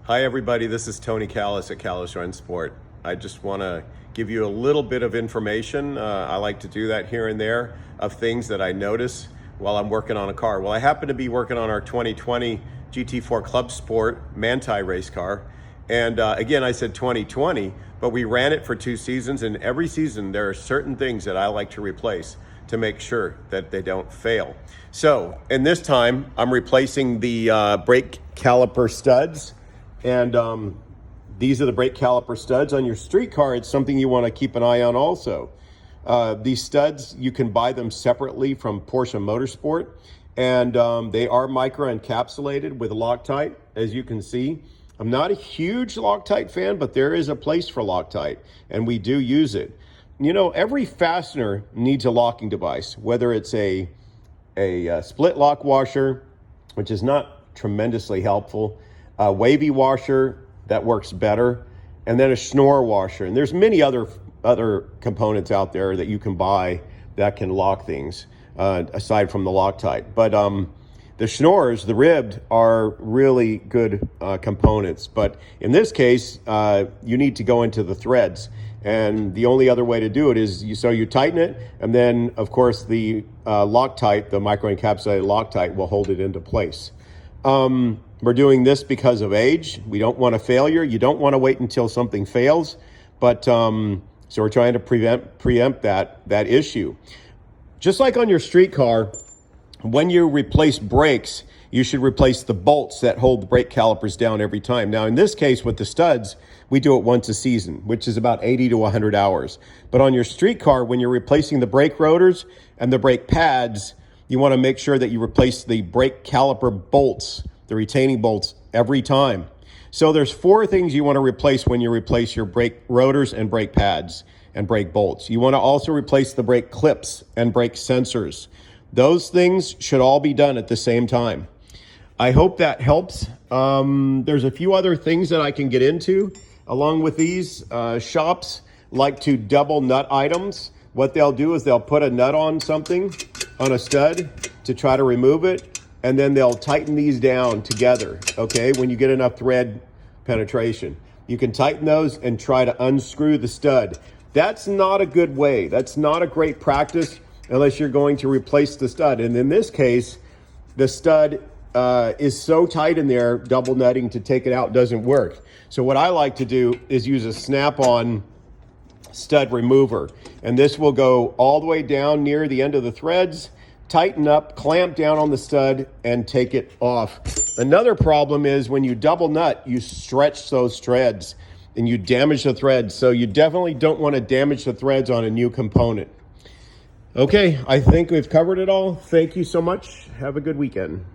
Hi everybody, this is Tony Callis at Callis Run Sport. I just want to give you a little bit of information. I like to do that here and there of things that I notice while I'm working on a car. Well, I happen to be working on our 2020 GT4 Club Sport Manti race car. And again, I said 2020, but we ran it for 2 seasons, and every season there are certain things that I like to replace to make sure that they don't fail. So, in this time, I'm replacing the brake caliper studs. And these are the brake caliper studs. On your street car, it's something you want to keep an eye on also. These studs, you can buy them separately from Porsche Motorsport, and they are micro encapsulated with Loctite, as you can see. I'm not a huge Loctite fan, but there is a place for Loctite, and we do use it. You know, every fastener needs a locking device, whether it's a split lock washer, which is not tremendously helpful, a wavy washer that works better, and then a schnorr washer. And there's many other components out there that you can buy that can lock things aside from the Loctite. But the schnorrs, the ribbed, are really good components. But in this case, you need to go into the threads. And the only other way to do it is you tighten it, and then of course the Loctite, the micro encapsulated Loctite, will hold it into place. We're doing this because of age. We don't want a failure. You don't want to wait until something fails, but so we're trying to preempt that issue. Just like on your street car, when you replace brakes, you should replace the bolts that hold the brake calipers down every time. Now, in this case with the studs, we do it once a season, which is about 80 to 100 hours. But on your street car, when you're replacing the brake rotors and the brake pads, you want to make sure that you replace the brake caliper bolts, the retaining bolts, every time. So there's 4 things you want to replace when you replace your brake rotors and brake pads and brake bolts. You want to also replace the brake clips and brake sensors. Those things should all be done at the same time. I hope that helps. There's a few other things that I can get into along with these. Shops like to double nut items. What they'll do is they'll put a nut on something, on a stud, to try to remove it, and then they'll tighten these down together, okay, when you get enough thread penetration. You can tighten those and try to unscrew the stud. That's not a good way. That's not a great practice unless you're going to replace the stud. And in this case, the stud is so tight in there, double nutting to take it out doesn't work. So what I like to do is use a snap-on stud remover, and this will go all the way down near the end of the threads, tighten up, clamp down on the stud, and take it off. Another problem is when you double nut, you stretch those threads and you damage the threads. So you definitely don't want to damage the threads on a new component. Okay, I think we've covered it all. Thank you so much. Have a good weekend.